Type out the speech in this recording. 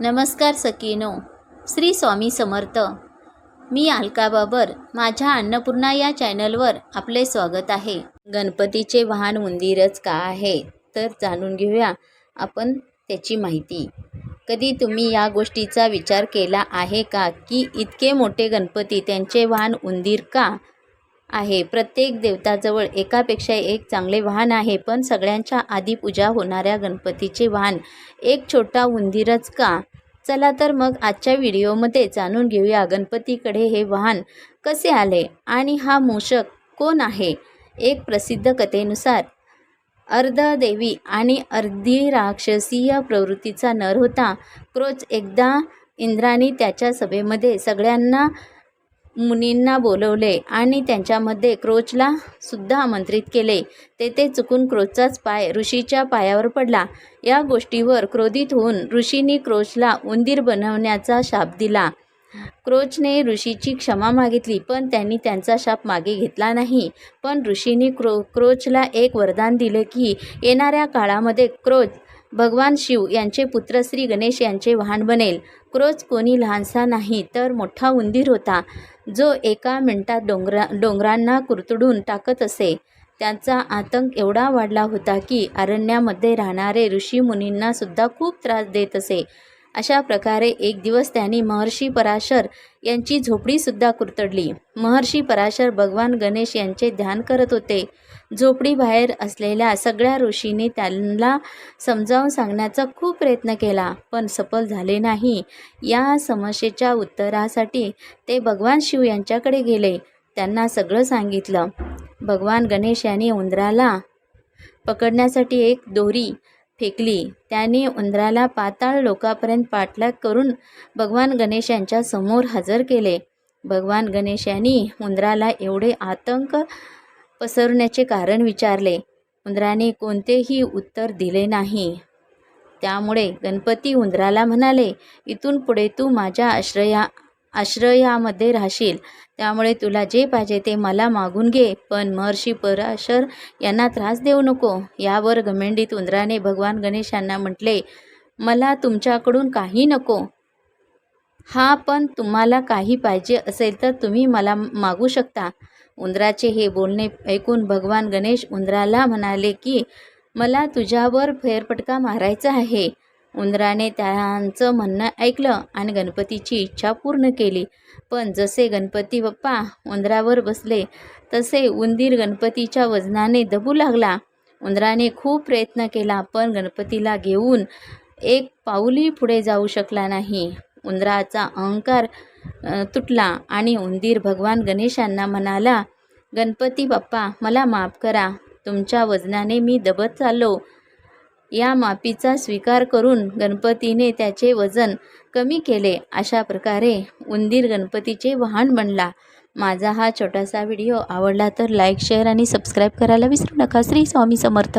नमस्कार सखीनो, श्री स्वामी समर्थ. मी अलका बाबर. माझ्या अन्नपूर्णा या चॅनलवर आपले स्वागत आहे. गणपतीचे वाहन उंदीरच का आहे तर जाणून घेऊया आपण त्याची माहिती. कधी तुम्ही या गोष्टीचा विचार केला आहे का की इतके मोठे गणपती त्यांचे वाहन उंदीर का आहे? प्रत्येक देवताजवळ एकापेक्षा एक चांगले वाहन आहे, पण सगळ्यांच्या आधी पूजा होणाऱ्या गणपतीचे वाहन एक छोटा उंदीरच का? चला तर मग आजच्या व्हिडिओमध्ये जाणून घेऊया गणपतीकडे हे वाहन कसे आले आणि हा मूषक कोण आहे. एक प्रसिद्ध कथेनुसार अर्धदेवी आणि अर्धी राक्षसीय प्रवृत्तीचा नर होता क्रोच. एकदा इंद्राने त्याच्या सभेमध्ये सगळ्यांना मुनींना बोलवले आणि त्यांच्यामध्ये क्रोचला सुद्धा आमंत्रित केले. तेथे चुकून क्रोचचाच पाय ऋषीच्या पायावर पडला. या गोष्टीवर क्रोधित होऊन ऋषींनी क्रोचला उंदीर बनवण्याचा शाप दिला. क्रोचने ऋषीची क्षमा मागितली, पण त्यांनी त्यांचा शाप मागे घेतला नाही. पण ऋषींनी क्रोचला एक वरदान दिले की येणाऱ्या काळामध्ये क्रोच भगवान शिव यांचे पुत्र श्री गणेश यांचे वाहन बनेल. क्रोच कोणी लहानसा नाही तर मोठा उंदीर होता, जो एका मिनिटात डोंगरांना कुरतडून टाकत असे. त्यांचा आतंक एवढा वाढला होता की अरण्यामध्ये राहणारे ऋषी मुनींना सुद्धा खूप त्रास देत असे. अशा प्रकारे एक दिवस त्यांनी महर्षी पराशर यांची झोपडीसुद्धा कुरतडली. महर्षी पराशर भगवान गणेश यांचे ध्यान करत होते. झोपडीबाहेर असलेल्या सगळ्या ऋषींनी त्यांना समजावून सांगण्याचा खूप प्रयत्न केला, पण सफल झाले नाही. या समस्येच्या उत्तरासाठी ते भगवान शिव यांच्याकडे गेले. त्यांना सगळं सांगितलं. भगवान गणेश यांनी उंदराला पकडण्यासाठी एक दोरी फेकली. त्याने उंदराला पाताळ लोकापर्यंत पाठलाग करून भगवान गणेश यांच्या समोर हजर केले. भगवान गणेश यांनी उंदराला एवढे आतंक पसरण्याचे कारण विचारले. उंदराने कोणतेही उत्तर दिले नाही. त्यामुळे गणपती उंदराला म्हणाले, इथून पुढे तू माझ्या आश्रयामध्ये राहशील, त्यामुळे तुला जे पाहिजे ते मला मागून घे, पण महर्षी पराशर यांना त्रास देऊ नको. यावर घमेंडीत उंदराने भगवान गणेश यांना म्हटले, मला तुमच्याकडून काही नको. हा, पण तुम्हाला काही पाहिजे असेल तर तुम्ही मला मागू शकता. उंदराचे हे बोलणे ऐकून भगवान गणेश उंदराला म्हणाले की मला तुझ्यावर फेरफटका मारायचा आहे. उंदराने त्यांचं म्हणणं ऐकलं आणि गणपतीची इच्छा पूर्ण केली. पण जसे गणपती बाप्पा उंदरावर बसले तसे उंदीर गणपतीच्या वजनाने दबू लागला. उंदराने खूप प्रयत्न केला, पण गणपतीला घेऊन एक पाऊलही पुढे जाऊ शकला नाही. उंदराचा अहंकार तुटला आणि उंदीर भगवान गणेशांना म्हणाला, गणपती बाप्पा मला माफ करा, तुमच्या वजनाने मी दबत चाललो. या माफीचा स्वीकार करून गणपतीने त्याचे वजन कमी केले. अशा प्रकारे उंदीर गणपतीचे वाहन बनला. माझा हा छोटासा व्हिडिओ आवडला तर लाईक, शेअर आणि सबस्क्राईब करायला विसरू नका. श्री स्वामी समर्थ.